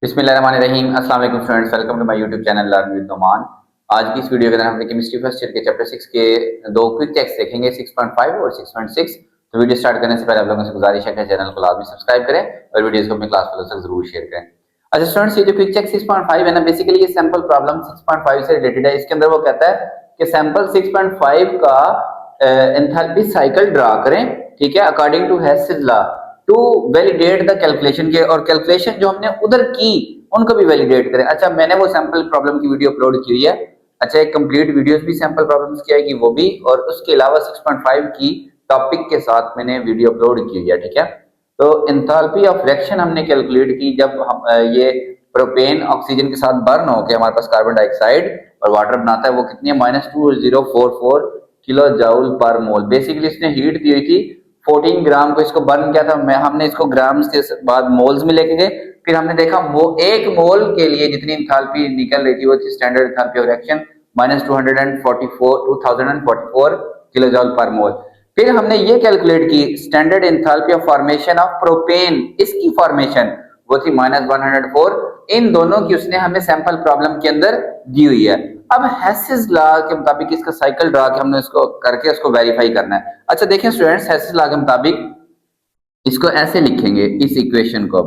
बिस्मिल्लाहिर्रहमानिर्रहीम। अस्सलाम वालेकुम students, welcome to my YouTube channel learn with Noman. आज की इस वीडियो के अंदर हमने केमिस्ट्री फर्स्ट ईयर के चैप्टर 6 के दो क्विक टेक्स्ट देखेंगे, 6.5 और 6.6। तो वीडियो स्टार्ट करने से पहले आप लोगों से गुजारिश है कि चैनल को लाजमी सब्सक्राइब करें और वीडियोस को अपने क्लास वालों तक जरूर शेयर करें। अच्छा स्टूडेंट्स, ये जो क्विक टेक्स्ट 6.5 है ना, बेसिकली ये सैंपल प्रॉब्लम 6.5 से रिलेटेड है। इसके अंदर वो कहता है कि सैंपल 6.5 का एंथैल्पी साइकिल ड्रा करें, ठीक है, according to Hess's law to validate the calculation के, और कैलकुलेशन जो हमने उधर की उनको भी वैलिडेट करें। अच्छा, मैंने वो सैंपल प्रॉब्लम की वीडियो अपलोड की हुई है। अच्छा, एक कंप्लीट वीडियोस भी सैंपल प्रॉब्लम्स की आएगी वो भी, और उसके अलावा 6.5 की टॉपिक के साथ मैंने वीडियो अपलोड की हुई है, ठीक है। तो एंथैल्पी ऑफ रिएक्शन हमने कैलकुलेट की जब हम ये प्रोपेन ऑक्सीजन के साथ बर्न होकर हमारे पास कार्बन डाइऑक्साइड और वाटर बनाता है, वो कितनी है -2044 किलो जूल पर मोल। बेसिकली इसने हीट दी हुई थी 14 ग्राम को, इसको बर्न किया था। हमने इसको ग्राम्स के बाद मोल्स में लेके गए, फिर हमने देखा वो एक मोल के लिए जितनी एंथैल्पी निकल रही थी वो थी standard enthalpy of reaction -2044 kilo joule per mole. फिर हमने ये कैलकुलेट की standard enthalpy of formation of propane, इसकी फॉर्मेशन वो थी -104। इन दोनों की उसने हमें सैंपल प्रॉब्लम के अंदर दी हुई है। अब हेसिस लॉ के मुताबिक इसका साइकिल ड्रा के हमने इसको करके उसको वेरीफाई करना है। अच्छा देखें स्टूडेंट्स, हेसिस लॉ के मुताबिक इसको ऐसे लिखेंगे, इस इक्वेशन को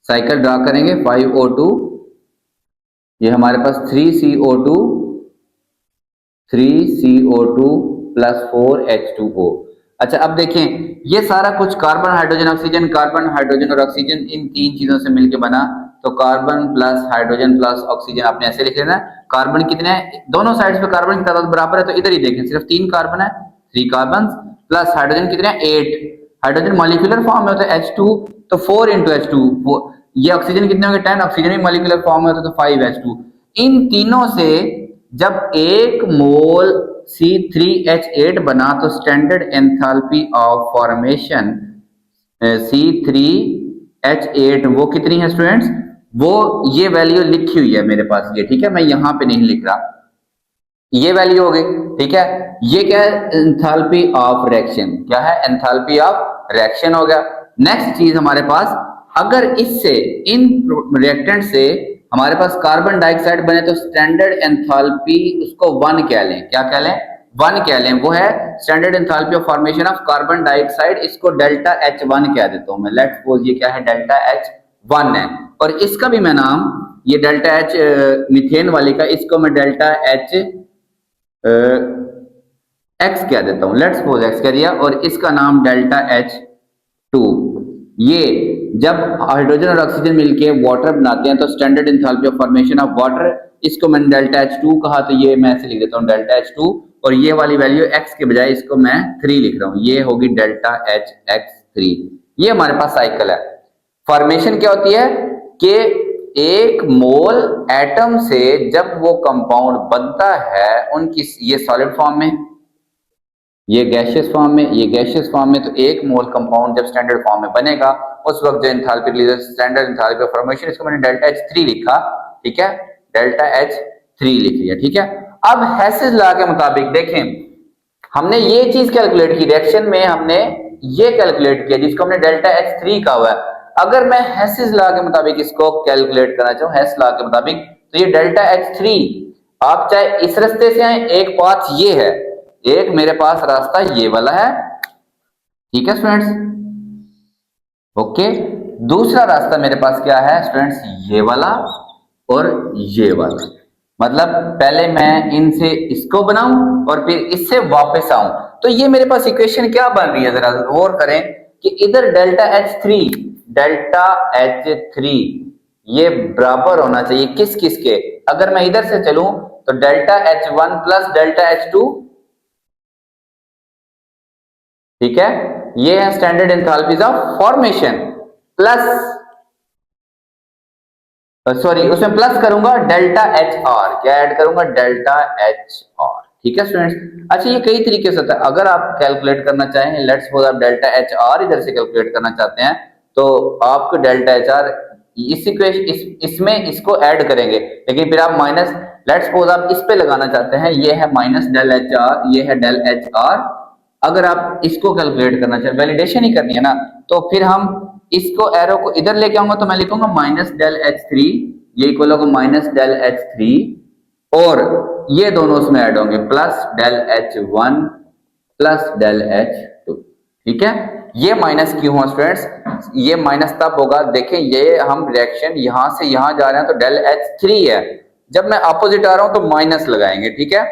साइकिल ड्रा करेंगे 5O2, ये हमारे पास 3CO2 प्लस 4H2O। अच्छा अब देखें, ये सारा कुछ carbon hydrogen oxygen, carbon hydrogen और ऑक्सीजन, इन तीन चीजों से मिलकर बना। तो carbon plus hydrogen plus oxygen आपने ऐसे लिख लेना। कार्बन कितने हैं, दोनों साइड्स पे कार्बन की तादाद बराबर है, तो इधर ही देखें सिर्फ 3 कार्बन है, 3 कार्बन प्लस हाइड्रोजन कितने हैं 8। हाइड्रोजन मॉलिक्यूलर फॉर्म में होता है H2, तो 4 into H2। ये ऑक्सीजन कितने होंगे 10, ऑक्सीजन भी मॉलिक्यूलर फॉर्म में होता है तो 5H2। इन तीनों से जब एक मोल C3H8 बना तो standard enthalpy of formation C3H8 वो कितनी है स्टूडेंट्स, वो ये वैल्यू लिखी हुई है मेरे पास, ये ठीक है, मैं यहां पे नहीं लिख रहा, ये वैल्यू हो गई, ठीक है। ये क्या है, एंथैल्पी ऑफ रिएक्शन, क्या है, एंथैल्पी ऑफ रिएक्शन हो गया। नेक्स्ट चीज हमारे पास, अगर इससे इन रिएक्टेंट से हमारे पास कार्बन डाइऑक्साइड बने तो स्टैंडर्ड एंथैल्पी उसको 1 कह लें, क्या कह लें, 1 कह लें, वो है standard enthalpy of formation of carbon dioxide. इसको डेल्टा H1 कह देता हूं मैं, लेट्स सपोज ये क्या है, डेल्टा H1 है। और इसका भी मैं नाम, ये डेल्टा H मीथेन वाले का, इसको मैं डेल्टा H एक्स कह देता हूं, लेट्स सपोज एक्स कह दिया, और इसका नाम डेल्टा H2। ये जब हाइड्रोजन और ऑक्सीजन मिलके वाटर बनाते हैं तो standard enthalpy of formation of water, इसको मैंने डेल्टा H2 कहा, तो ये मैं ऐसे लिख देता हूं डेल्टा H2, और ये वाली वैल्यू x के बजाय इसको मैं 3 लिख रहा हूं, ये होगी डेल्टा HX3। ये हमारे पास साइकिल है। फॉर्मेशन क्या होती है कि एक मोल एटम से जब वो कंपाउंड बनता है, उनकी ये सॉलिड फॉर्म में, ये गैसियस फॉर्म में, ये गैसियस फॉर्म में, तो एक मोल कंपाउंड जब स्टैंडर्ड फॉर्म में बनेगा उस वक्त जो enthalpy release, standard enthalpy of formation, इसको मैंने डेल्टा H3 लिखा, ठीक है, डेल्टा H3 लिख लिया, ठीक है। अब हेसिस लॉ के मुताबिक देखें, हमने ये चीज कैलकुलेट की रिएक्शन में, हमने ये कैलकुलेट किया जिसको हमने डेल्टा H3 कहा हुआ है। अगर मैं हेसिस लॉ के मुताबिक इसको कैलकुलेट करना चाहूं, हेसिस लॉ के मुताबिक, तो ये डेल्टा H3, आप चाहे इस रास्ते से आए, एक पाथ ये है, एक मेरे पास रास्ता ये वाला है, ठीक है स्टूडेंट्स, ओके। दूसरा रास्ता मेरे पास क्या है स्टूडेंट्स, ये वाला और ये वाला। मतलब पहले मैं इनसे इसको बनाऊं और फिर इससे वापस आऊं, तो ये मेरे पास इक्वेशन क्या बन रही है, जरा गौर करें कि इधर डेल्टा H3 ये बराबर होना चाहिए किस किस के, अगर मैं इधर से चलूं तो delta H1 plus delta H2, ठीक है, ये है standard enthalpies of formation, plus sorry उसमें प्लस करूंगा डेल्टा HR, क्या ऐड करूंगा, डेल्टा HR, ठीक है स्टूडेंट्स। अच्छा ये कई तरीके से होता है, अगर आप कैलकुलेट करना चाहें, लेट्स सपोज आप डेल्टा HR इधर से कैलकुलेट करना चाहते हैं, तो आपको डेल्टा HR इस इक्वेशन इसमें इसको ऐड करेंगे, लेकिन फिर आप माइनस, लेट्स सपोज आप इस पे लगाना चाहते हैं, ये है माइनस डेल HR, ये है डेल HR। अगर आप इसको कैलकुलेट करना चाहें, वैलिडेशन ही करनी है ना, तो फिर हम इसको एरो को इधर लेके आऊंगा तो मैं लिखूंगा माइनस डेल एच थ्री, ये इक्वल होगा माइनस डेल एच थ्री, और ये दोनों उसमें ऐड होंगे plus del H one plus del H two. ठीक है, ये माइनस क्यों हुआ स्टूडेंट्स? ये माइनस तब होगा, देखें ये हम रिएक्शन यहां से यहां जा रहे हैं तो डेल एच थ्री है, जब मैं अपोजिट आ रहा हूं तो माइनस लगाएंगे। ठीक है,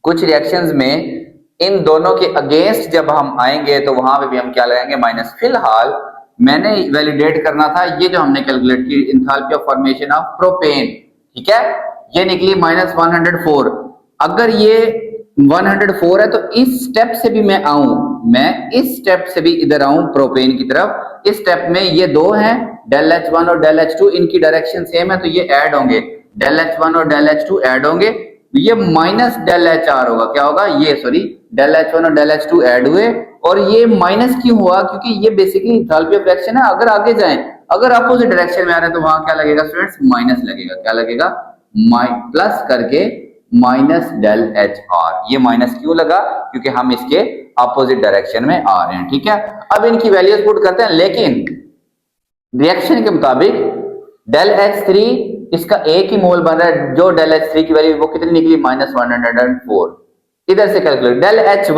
कुछ रिएक्शंस में इन दोनों के अगेंस्ट जब हम आएंगे तो वहां पे भी हम क्या लगाएंगे? माइनस। फिलहाल मैंने वैलिडेट करना था ये जो हमने कैलकुलेट की enthalpy of formation of propane, ठीक है, ये निकली माइनस 104। अगर ये 104 है तो इस स्टेप से भी मैं आऊं, मैं इस स्टेप से भी इधर आऊं प्रोपेन की तरफ, इस स्टेप में ये दो हैं डेल एच वन और डेल एच टू, इनकी डायरेक्शन सेम है तो ये ऐड होंगे, डेल एच वन और डेल एच टू ऐड होंगे, ये माइनस डेल एच आर होगा। क्या होगा? ये सॉरी डेल एच वन और डेल एच टू ऐड हुए, और ये माइनस क्यों हुआ? क्योंकि ये बेसिकली एंथैल्पी ऑफ रिएक्शन है। अगर आगे जाएं, अगर अपोजिट डायरेक्शन में आ रहे हैं तो वहां क्या लगेगा स्टूडेंट्स? माइनस लगेगा। क्या लगेगा? प्लस करके माइनस डेल एच आर। ये माइनस क्यों लगा? क्योंकि हम इसके अपोजिट डायरेक्शन में आ रहे हैं। ठीक है, अब इनकी वैल्यूज पुट करते हैं, लेकिन रिएक्शन के मुताबिक डेल एच थ्री इसका एक ही मोल बन रहा है, जो डेल एच थ्री की वैल्यू वो कितनी निकली? माइनस 104। इधर से कैलकुलेट डेल एच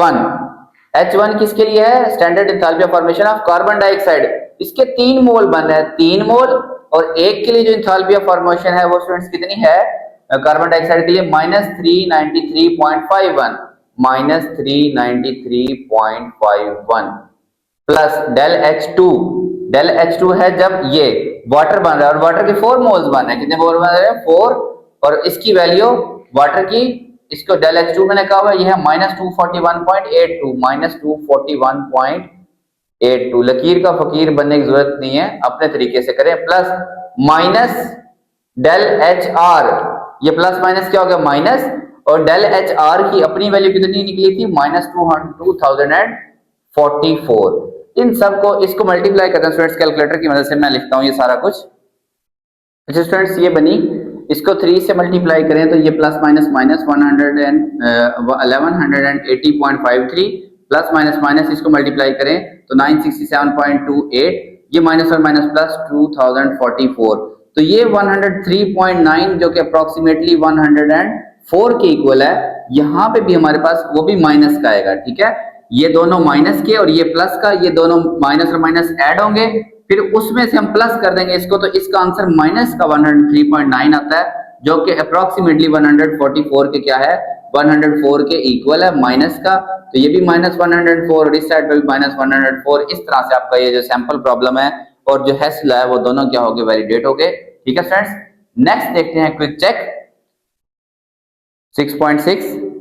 वन किसके लिए है? Standard enthalpy of formation of carbon dioxide, इसके 3 मोल बन रहे हैं, 3 मोल, और एक के लिए जो एंथैल्पी ऑफ फॉर्मेशन है वो स्टूडेंट्स कितनी है कार्बन डाइऑक्साइड के लिए? Minus 393.51, minus 393.51 plus del H two है जब ये वाटर बन रहा है, और वाटर के 4 मोल्स बन रहे हैं। कितने मोल बन रहे हैं? 4, और इसकी वैल्यू वाटर की, इसको डेल एच टू मैंने कहा हुआ ये है माइनस 241.82, माइनस 241.82। लकीर का फकीर बनने की जरूरत नहीं है, अपने तरीके से करें। Plus minus del H R, ये प्लस माइनस क्या हो गया? माइनस, और डेल एच आर की अपनी वैल्यू कितनी निकली थी? माइनस 2044। इन सबको इसको मल्टीप्लाई करते हैं स्टूडेंट्स कैलकुलेटर की मदद से, मैं लिखता हूं ये सारा कुछ। अच्छा स्टूडेंट्स, ये बनी, इसको 3 से मल्टीप्लाई करें तो ये plus minus minus 1180.53, plus minus minus इसको मल्टीप्लाई करें तो 967.28, ये माइनस और माइनस प्लस 2044, तो ये 103.9 जो कि अप्रोक्सीमेटली 104 के इक्वल है। यहाँ पे भी हमारे पास वो भी माइनस का आएगा। ठीक है, ये दोनों माइनस के और ये प्लस का, ये दोनों माइनस और माइनस ऐड होंगे, फिर उसमें से हम प्लस कर देंगे इसको, तो इसका आंसर माइनस का 103.9 आता है, जो कि अप्रोक्सीमेटली 144 के क्या है? 104 के इक्वल है माइनस का, तो ये भी माइनस 104 और इस साइड पे भी माइनस 104। इस तरह से आपका ये जो सैंपल प्रॉब्लम है और जो हेस्ल है वो दोनों क्या हो गए? वैलिडेट हो गए। ठीक है फ्रेंड्स, नेक्स्ट देखते हैं क्विक चेक 6.6।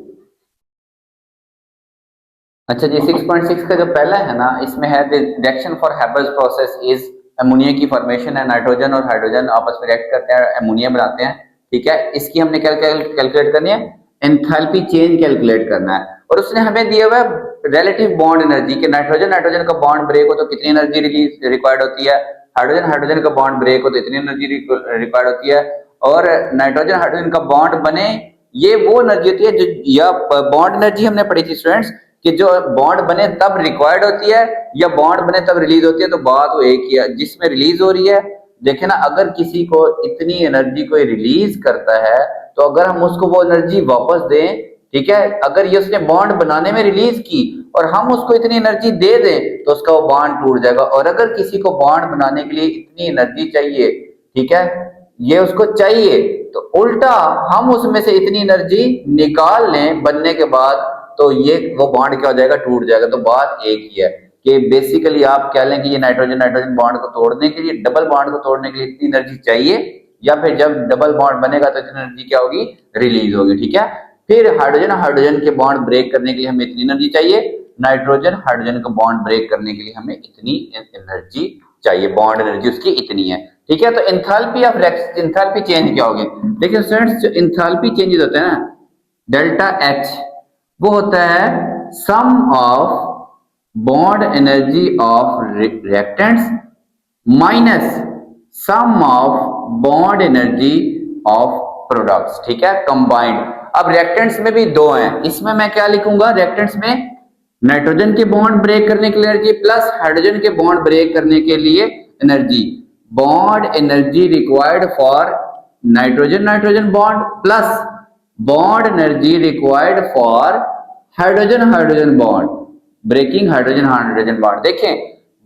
अच्छा जी, 6.6 का जो पहला है ना, इसमें है the reaction for Haber's process is ammonia की फॉर्मेशन है, नाइट्रोजन और हाइड्रोजन आपस में रिएक्ट करते हैं, अमोनिया बनाते हैं। ठीक है, इसकी हमने कैलकुलेट करनी है, एंथैल्पी चेंज कैलकुलेट करना है, और उसने हमें दिया हुआ है रिलेटिव बॉन्ड एनर्जी के, नाइट्रोजन का बॉन्ड ब्रेक हो तो कितनी एनर्जी रिलीज रिक्वायर्ड होती है, हाइड्रोजन का बॉन्ड ब्रेक हो तो इतनी एनर्जी रिक्वायर्ड होती है, और नाइट्रोजन हाइड्रोजन का बॉन्ड बने, ये वो एनर्जी होती है जो, या बॉन्ड एनर्जी हमने पढ़ी थी स्टूडेंट्स कि जो बॉन्ड बने तब रिक्वायर्ड होती है या बॉन्ड बने तब रिलीज होती है, तो बात वो एक ही है। जिसमें रिलीज हो रही है, देखे ना, अगर किसी को इतनी एनर्जी कोई रिलीज करता है तो अगर हम उसको वो एनर्जी वापस दें, ठीक है, अगर ये उसने बॉन्ड बनाने में रिलीज की और हम उसको इतनी एनर्जी दे दें तो उसका वो बॉन्ड टूट जाएगा। और अगर किसी को बॉन्ड बनाने के लिए इतनी एनर्जी चाहिए, ठीक है, ये उसको चाहिए, तो उल्टा हम उसमें से इतनी एनर्जी निकाल लें बनने के बाद, तो ये वो बॉन्ड क्या हो जाएगा? टूट जाएगा। तो बात एक ही है कि बेसिकली आप कह लें कि ये नाइट्रोजन बॉन्ड को तोड़ने के लिए, डबल बॉन्ड को तोड़ने के लिए इतनी एनर्जी चाहिए, या फिर जब डबल बॉन्ड बनेगा तो इतनी एनर्जी क्या होगी? रिलीज होगी। ठीक है, फिर हाइड्रोजन के बॉन्ड ब्रेक करने के लिए हमें इतनी एनर्जी चाहिए, नाइट्रोजन हाइड्रोजन का बॉन्ड ब्रेक करने के लिए हमें इतनी एनर्जी चाहिए, बॉन्ड एनर्जी उसकी इतनी है। ठीक है, तो एंथैल्पी ऑफ एंथैल्पी चेंज क्या होगी? देखिए स्टूडेंट्स, जो एंथैल्पी चेंजेस होते हैं ना, डेल्टा एच, वो होता है sum of bond energy of reactants minus sum of bond energy of products. ठीक है, कंबाइंड। अब रिएक्टेंट्स में भी दो हैं, इसमें मैं क्या लिखूंगा? रिएक्टेंट्स में नाइट्रोजन के बॉन्ड ब्रेक करने के लिए एनर्जी प्लस हाइड्रोजन के बॉन्ड ब्रेक करने के लिए energy. Bond energy required for nitrogen nitrogen bond plus bond energy required for hydrogen hydrogen bond breaking hydrogen hydrogen bond. देखें,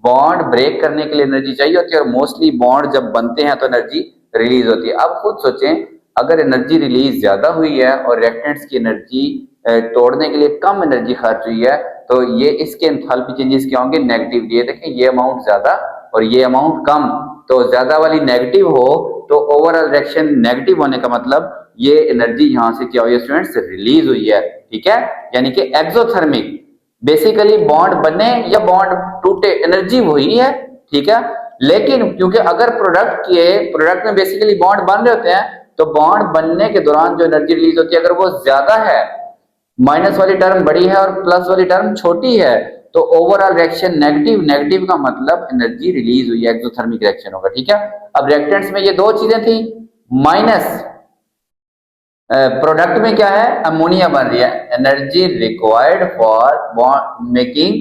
बॉन्ड ब्रेक करने के लिए एनर्जी चाहिए होती है और मोस्टली बॉन्ड जब बनते हैं तो एनर्जी रिलीज होती है। अब खुद सोचें, अगर एनर्जी रिलीज ज्यादा हुई है और रिएक्टेंट्स की एनर्जी तोड़ने के लिए कम एनर्जी खर्च हुई है तो ये इसके एंथैल्पी चेंजेस क्या होंगे? नेगेटिव। ये देखें, ये अमाउंट ज्यादा और ये अमाउंट कम, तो ज्यादा वाली नेगेटिव हो तो ओवरऑल रिएक्शन नेगेटिव होने का मतलब ये एनर्जी यहां से क्या हुई है स्टूडेंट्स? रिलीज हुई है। ठीक है, यानी कि एक्सोथर्मिक। बेसिकली बॉन्ड बने या बॉन्ड टूटे, एनर्जी वही है। ठीक है, लेकिन क्योंकि अगर प्रोडक्ट में बेसिकली बॉन्ड बन रहे होते हैं तो बॉन्ड बनने के दौरान जो एनर्जी रिलीज होती है अगर वो ज्यादा है, माइनस वाली टर्म बड़ी है और प्लस वाली टर्म छोटी है, तो ओवरऑल रिएक्शन नेगेटिव। नेगेटिव का मतलब एनर्जी रिलीज हुई है, एक्सोथर्मिक रिएक्शन होगा। ठीक है, अब रिएक्टेंट्स में ये दो चीजें थी, माइनस प्रोडक्ट में क्या है? अमोनिया बन रही है। Energy required for making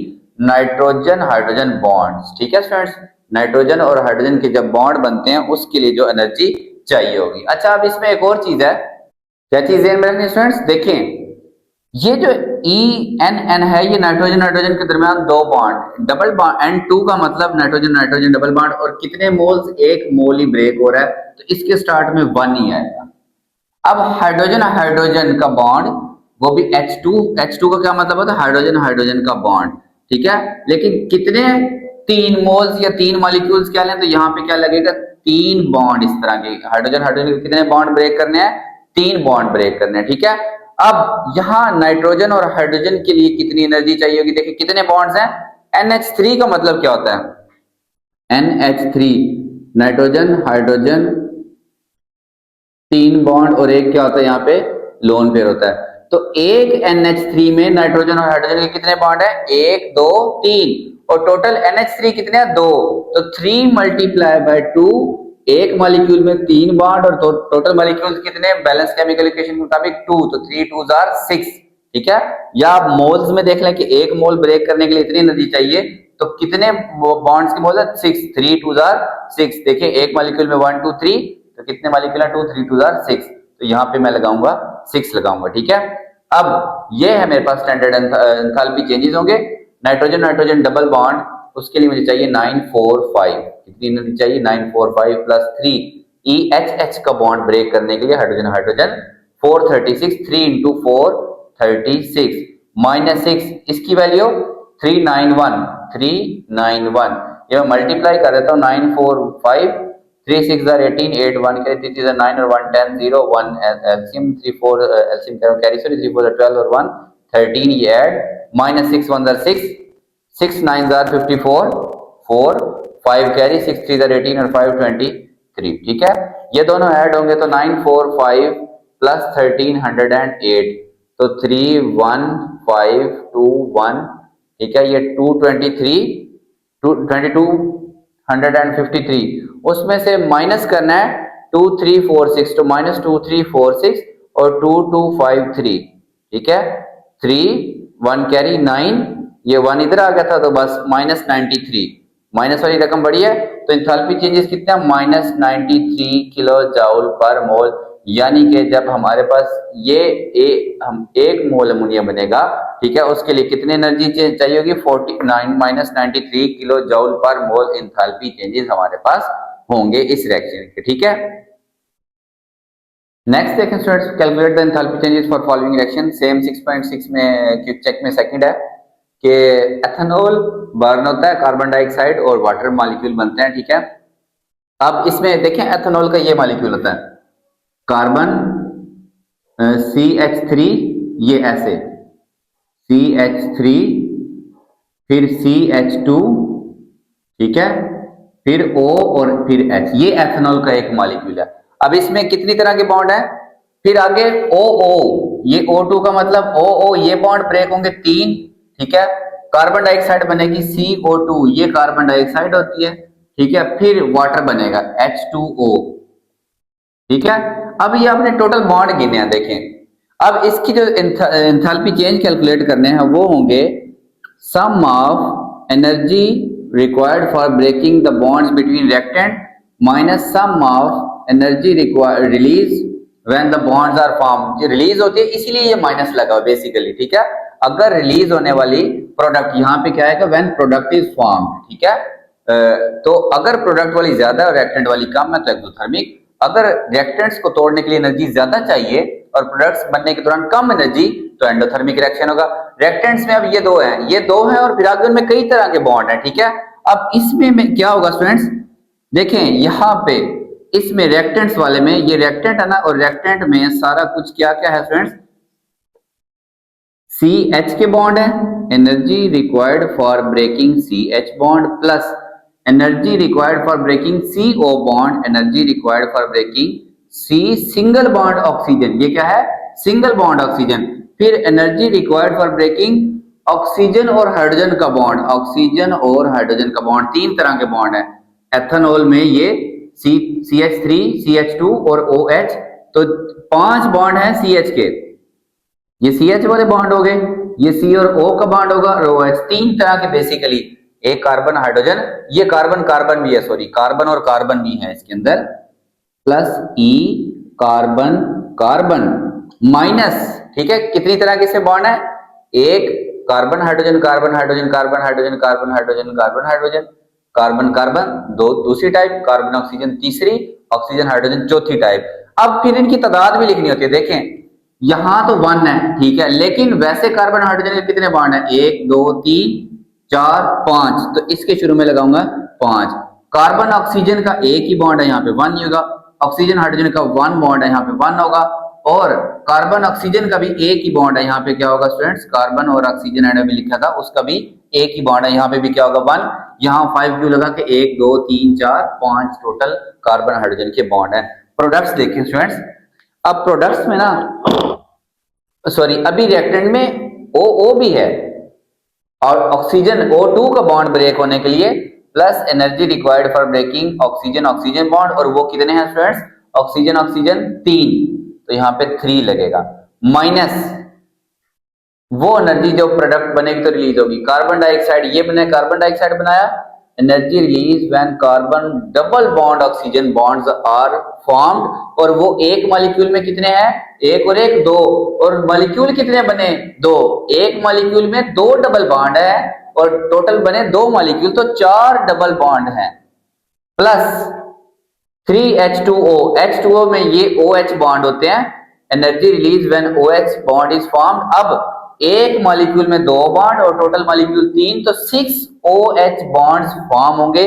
nitrogen hydrogen bonds. ठीक है स्टूडेंट्स, नाइट्रोजन और हाइड्रोजन के जब बॉन्ड बनते हैं उसके लिए जो एनर्जी चाहिए होगी। अच्छा, अब इसमें एक और चीज है, क्या चीज ध्यान में रखनी स्टूडेंट्स? देखें, ये जो ENN है ये नाइट्रोजन नाइट्रोजन के दरमियान दो बॉन्ड, डबल बॉन्ड, N2 का मतलब नाइट्रोजन नाइट्रोजन डबल बॉन्ड, और कितने मोल्स? 1 मोल ही ब्रेक हो रहा है, तो इसके स्टार्ट में 1 ही आएगा। अब हाइड्रोजन हाइड्रोजन का बॉन्ड, वो भी H2। H2 का क्या मतलब होता है? हाइड्रोजन हाइड्रोजन का बॉन्ड। ठीक है, लेकिन कितने? 3 मोल्स या 3 मॉलिक्यूल्स क्या लें, तो यहाँ पे क्या लगेगा? 3 बॉन्ड इस तरह के। हाइड्रोजन हाइड्रोजन के कितने बॉन्ड ब्रेक करने हैं? 3 बॉन्ड ब्रेक करने हैं। ठीक है, अब यहाँ नाइट्रोजन और हाइड्रोजन के लिए कितनी एनर्जी चाहिए होगी? देखिए कितने बॉन्ड्स हैं? NH3 का मतलब क्या होता है? NH3 नाइट्रोजन हाइड्रोजन 3 बॉन्ड और एक क्या होता है यहाँ पे? लोन पेयर होता है। तो एक NH3 में नाइट्रोजन और हाइड्रोजन के कितने बॉन्ड है? 1 2 3, और टोटल NH3 कितने हैं? 2। तो 3 मल्टीप्लाई बाय 2, एक मॉलिक्यूल में 3 बॉन्ड और टोटल मॉलिक्यूल्स कितने? बैलेंस केमिकल इक्वेशन के मुताबिक 2, तो 3 2 आर 6। ठीक है, या आप मोल्स में देख लें कि एक मोल ब्रेक करने के लिए इतनी एनर्जी चाहिए, तो कितने बॉन्ड्स के मोल है? 6, 3 2 आर 6। देखिए एक मॉलिक्यूल में 1 2 3, तो कितने मॉलिक्यूल है? 2 3 2 आर 6, तो यहाँ पे मैं लगाऊंगा 6 लगाऊंगा। ठीक है, अब ये है मेरे पास स्टैंडर्ड एंथैल्पी चेंजेस होंगे। नाइट्रोजन नाइट्रोजन डबल बॉन्ड, उसके लिए मुझे चाहिए 945। कितनी एनर्जी चाहिए? 945 प्लस 3 EHH का बॉन्ड ब्रेक करने के लिए हाइड्रोजन हाइड्रोजन 436, 3 इंटू 4 36 माइनस 6, इसकी वैल्यू 391। 391 ये मैं मल्टीप्लाई कर देता हूँ, 945 3 6 आर 18, 8 1 के 3 3 9 और 1 10 0 1 एलसीएम 3 4 एलसीएम कैरी सॉरी 3 4 12 और 1 13, ये add minus 6 1 are 6 6 9 are 54 4 5 carry 6 3 are 18 और 5 23। ठीक है, ये दोनों ऐड होंगे तो 945 प्लस 1308, तो 31521। ठीक है, ये 223 2253, उसमें से माइनस करना है 2346, तो माइनस 2346 और 2253। ठीक है, 3 1 कैरी 9, ये 1 इधर आ गया था तो बस माइनस 93, माइनस वाली रकम बढ़ी है, तो इंथैल्पी चेंजेस कितना? माइनस 93 किलो जाउल पर मोल। यानी कि जब हमारे पास ये हम 1 मोल अमोनिया बनेगा, ठीक है, उसके लिए कितनी एनर्जी चाहिए होगी? 49 माइनस 93 किलो जाउल पर मोल इंथैल्पी चेंजेस हमारे पास होंगे इस रिएक्शन के। ठीक है, नेक्स्ट देखें students, calculate the enthalpy changes for following reaction. Same 6.6 में क्विक चेक में सेकंड है कि एथेनॉल बर्न होता है, कार्बन डाइऑक्साइड और वाटर मॉलिक्यूल बनते हैं। ठीक है, अब इसमें देखें एथेनॉल का ये मॉलिक्यूल होता है कार्बन CH3, ये ऐसे CH3 फिर CH2, ठीक है, फिर O और फिर H, ये एथेनॉल का एक मॉलिक्यूल है। अब इसमें कितनी तरह के बॉन्ड है? फिर आगे OO, ये O2 का मतलब OO, ये बॉन्ड ब्रेक होंगे 3। ठीक है, कार्बन डाइऑक्साइड बनेगी CO2, ये कार्बन डाइऑक्साइड होती है। ठीक है, फिर वाटर बनेगा H2O। ठीक है, अब ये आपने टोटल बॉन्ड गिने हैं। देखें, अब इसकी जो एंथैल्पी चेंज कैलकुलेट करने हैं वो होंगे sum of energy required for breaking the bonds between reactant minus sum of energy required release when the bonds are form. ये रिलीज होती है इसीलिए ये माइनस लगा हुआ बेसिकली, ठीक है। अगर रिलीज होने वाली प्रोडक्ट यहाँ पे क्या है, व्हेन प्रोडक्ट इज फॉर्म्ड, ठीक है। तो अगर प्रोडक्ट वाली ज्यादा है और रिएक्टेंट वाली कम है तो एक्सोथर्मिक। अगर रिएक्टेंट्स को तोड़ने के लिए एनर्जी ज्यादा चाहिए और प्रोडक्ट्स बनने के दौरान कम एनर्जी तो एंडोथर्मिक रिएक्शन होगा। रिएक्टेंट्स में अब ये दो हैं, ये दो हैं और फिर आगे उनमें कई तरह के बॉन्ड हैं, ठीक है। अब इसमें क्या होगा स्टूडेंट्स, देखें यहाँ पे इसमें रिएक्टेंट्स वाले में ये रिएक्टेंट है ना, और रिएक्टेंट में सारा कुछ क्या क्या है स्टूडेंट्स, CH के बॉन्ड है, energy required for breaking CH bond plus energy required for breaking CO bond, energy required for breaking C single bond oxygen, ये क्या है सिंगल बॉन्ड ऑक्सीजन। फिर energy required for breaking oxygen और hydrogen का bond, oxygen और hydrogen का bond, तीन तरह के बॉन्ड है। एथेनॉल में ये CH3 CH2 और OH, तो 5 बॉन्ड है CH के, ये CH वाले बॉन्ड हो गए, ये C और O का बॉन्ड होगा और OH, तीन तरह के बेसिकली, एक कार्बन हाइड्रोजन, ये कार्बन कार्बन भी है, सॉरी कार्बन और कार्बन भी है इसके अंदर, plus E carbon carbon minus, ठीक है। कितनी तरह के से बॉन्ड है, एक carbon hydrogen carbon hydrogen carbon hydrogen carbon hydrogen carbon hydrogen carbon carbon, दो दूसरी टाइप, कार्बन ऑक्सीजन तीसरी, ऑक्सीजन हाइड्रोजन चौथी टाइप। अब फिर इनकी तादाद भी लिखनी होती है, देखें यहां तो 1 है, ठीक है, लेकिन वैसे कार्बन हाइड्रोजन के कितने बॉन्ड है, 1 2 3 4 5, तो इसके शुरू में लगाऊंगा 5। कार्बन ऑक्सीजन का एक ही बॉन्ड है, यहाँ पे 1 ही होगा, ऑक्सीजन हाइड्रोजन का 1 बॉन्ड है, यहाँ पे 1 होगा, और कार्बन ऑक्सीजन का भी एक ही बॉन्ड है, यहाँ पे क्या होगा स्टूडेंट्स, कार्बन और ऑक्सीजन मैंने भी लिखा था उसका भी एक ही बॉन्ड है, यहाँ पे भी क्या होगा 1, यहाँ 5 क्यों लगा कि 1 2 3 4 5 टोटल कार्बन हाइड्रोजन के बॉन्ड है। प्रोडक्ट्स देखें स्टूडेंट्स, अब प्रोडक्ट्स में ना सॉरी अभी रिएक्टेंट में OO भी है और ऑक्सीजन O2 का बॉन्ड ब्रेक होने के लिए plus energy required for breaking oxygen oxygen bond, और वो कितने हैं स्टूडेंट्स, ऑक्सीजन ऑक्सीजन 3, तो यहाँ पे 3 लगेगा, माइनस वो एनर्जी जो प्रोडक्ट बनेगी तो रिलीज होगी, कार्बन डाइऑक्साइड ये बने, कार्बन डाइऑक्साइड बनाया, energy release when carbon double bond oxygen bonds are formed, और वो एक मॉलिक्यूल में कितने हैं, एक और एक 2, और मॉलिक्यूल कितने बने 2, एक मॉलिक्यूल में 2 डबल बॉन्ड है और टोटल बने 2 मॉलिक्यूल, तो 4 डबल बॉन्ड है, प्लस 3H2O, H2O में ये OH बॉन्ड होते हैं, energy release when OH bond is formed. अब एक मॉलिक्यूल में 2 बॉन्ड और टोटल मॉलिक्यूल 3, तो 6 OH बॉन्ड्स फॉर्म होंगे।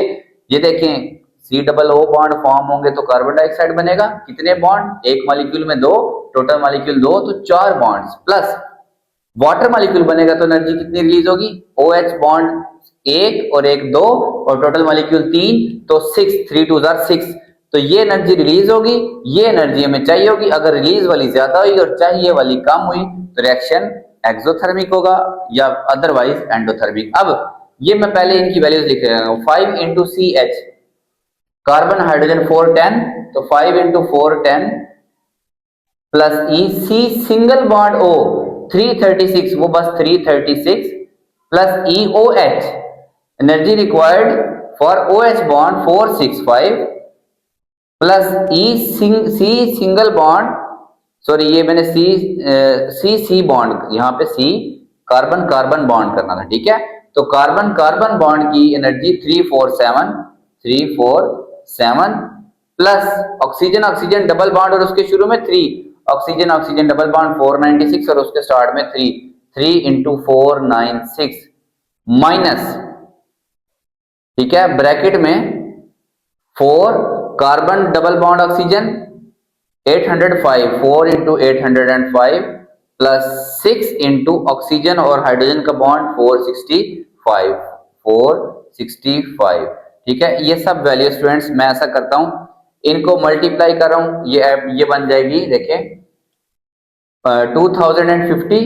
ये देखें COO बॉन्ड फॉर्म होंगे तो कार्बन डाइऑक्साइड बनेगा, कितने बॉन्ड, एक मॉलिक्यूल में 2, टोटल मॉलिक्यूल 2, तो 4 बॉन्ड्स, प्लस वाटर मॉलिक्यूल बनेगा तो एनर्जी कितनी रिलीज होगी, OH बॉन्ड 1 और 1 2 और टोटल मॉलिक्यूल 3, तो 6 3 2 6, तो ये एनर्जी रिलीज होगी, ये एनर्जी हमें चाहिए होगी। अगर रिलीज वाली ज्यादा हुई और चाहिए वाली कम हुई तो रिएक्शन एक्सोथर्मिक होगा या अदरवाइज एंडोथर्मिक। अब ये मैं पहले इनकी वैल्यूज लिख रहा हूं, 5 इंटू CH कार्बन हाइड्रोजन 4 10, तो 5 into 4 10 plus EC single bond O 336, वो बस 336 plus EOH energy required for OH bond 465 plus C single bond, sorry ये मैंने C बॉन्ड, यहाँ पे C कार्बन कार्बन बॉन्ड करना था, ठीक है। तो कार्बन कार्बन बॉन्ड की energy 347 plus oxygen oxygen double bond और उसके शुरू में 3, ऑक्सीजन ऑक्सीजन डबल बॉन्ड 496 और उसके स्टार्ट में 3 इंटू 496 माइनस, ठीक है, ब्रैकेट में 4 carbon double bond oxygen 805, 4 into 805 plus 6 into oxygen और हाइड्रोजन का बॉन्ड 465, ठीक है। ये सब वैल्यू स्टूडेंट्स मैं ऐसा करता हूं, इनको मल्टीप्लाई कर रहा हूं, ये बन जाएगी, देखें 2050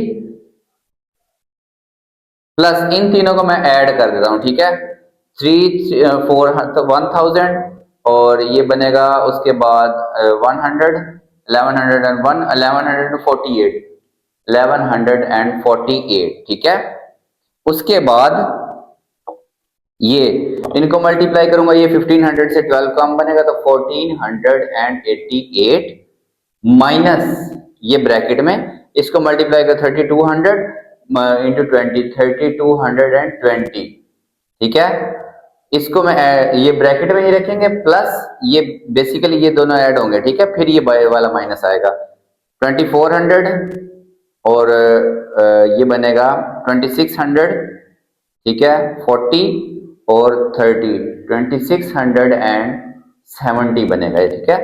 प्लस इन तीनों को मैं ऐड कर देता हूं, ठीक है, 3 4 तो 1000 और ये बनेगा उसके बाद 100 1148, ठीक है। उसके बाद ये इनको मल्टीप्लाई करूंगा, ये 1500 से 12 कम बनेगा तो 1488 माइनस ये ब्रैकेट में इसको मल्टीप्लाई कर 3200 इंटू 20, 3220, ठीक है। इसको मैं ये ब्रैकेट में ही रखेंगे प्लस ये बेसिकली ये दोनों ऐड होंगे, ठीक है। फिर ये वाला माइनस आएगा 2400 और ये बनेगा 2600, ठीक है। 40 और 30 2670 बनेगा ये, ठीक है।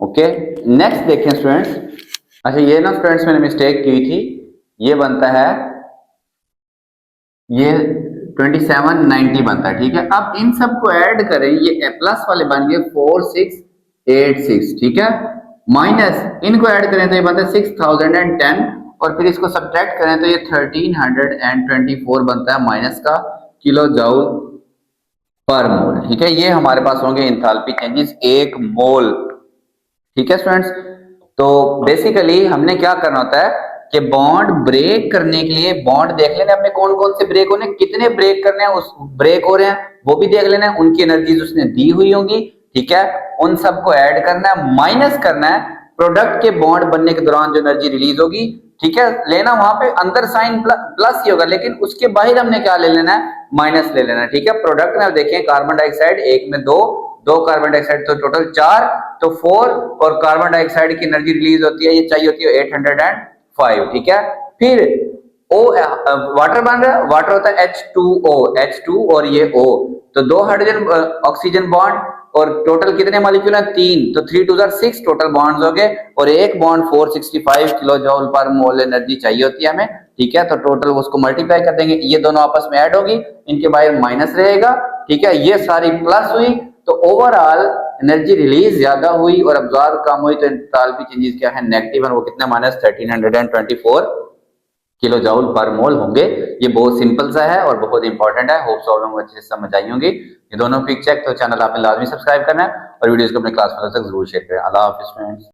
ओके, नेक्स्ट देखें स्टूडेंट्स। अच्छा ये ना स्टूडेंट्स मैंने मिस्टेक की थी, ये बनता है ये 2790 बनता है, ठीक है। अब इन सबको ऐड करें, ये प्लस वाले बन गए 4686, ठीक है। माइनस इनको ऐड करें तो ये बनता है 6010 और फिर इसको सब्ट्रैक्ट करें तो ये 1324 बनता है माइनस का किलो जूल पर मोल, ठीक है। ये हमारे पास होंगे इंथैल्पी चेंजेस एक मोल, ठीक है स्टूडेंट्स। तो बेसिकली हमने क्या करना होता है कि बॉन्ड ब्रेक करने के लिए बॉन्ड देख लेना अपने कौन कौन से ब्रेक होने, कितने ब्रेक करने हैं, उस ब्रेक हो रहे हैं वो भी देख लेना है, उनकी एनर्जीज उसने दी हुई होंगी, ठीक है। उन सबको ऐड करना है, माइनस करना है प्रोडक्ट के बॉन्ड बनने के दौरान जो एनर्जी रिलीज होगी, ठीक है। लेना वहां पे अंदर साइन प्लस ही होगा, लेकिन उसके बाहर हमने क्या ले लेना है, माइनस ले लेना है, ठीक है। प्रोडक्ट में देखें कार्बन डाइऑक्साइड एक में दो कार्बन डाइऑक्साइड तो टोटल 4 तो 4 और कार्बन डाइऑक्साइड की एनर्जी रिलीज होती है, ये चाहिए होती है 805, ठीक है। फिर ओ वाटर बन रहा है, वाटर होता है H2O, H2 और ये O, तो 2 हाइड्रोजन ऑक्सीजन बॉन्ड और टोटल कितने मॉलिक्यूल हैं 3, तो 3 2 6 टोटल बॉन्ड्स हो गए और एक बॉन्ड 465 किलो जूल पर मोल एनर्जी चाहिए होती है हमें, ठीक है। तो टोटल उसको मल्टीप्लाई कर देंगे, ये दोनों आपस में ऐड होगी, इनके बाहर माइनस रहेगा, ठीक है। ये सारी प्लस हुई तो ओवरऑल एनर्जी रिलीज ज्यादा हुई और अब्जॉर्ब कम हुई, तो एंथैल्पी चेंजेस क्या है नेगेटिव है, वो कितना माइनस 1324 किलो जूल पर मोल होंगे। ये बहुत सिंपल सा है और बहुत इंपॉर्टेंट है, होप सो आप लोगों को अच्छे से समझ आई होंगी। ये दोनों क्विक चेक, तो चैनल आपने लाजमी सब्सक्राइब करना है और वीडियोस को अपने क्लास में तक जरूर शेयर करें। अल्लाह हाफिज़ फ्रेंड्स।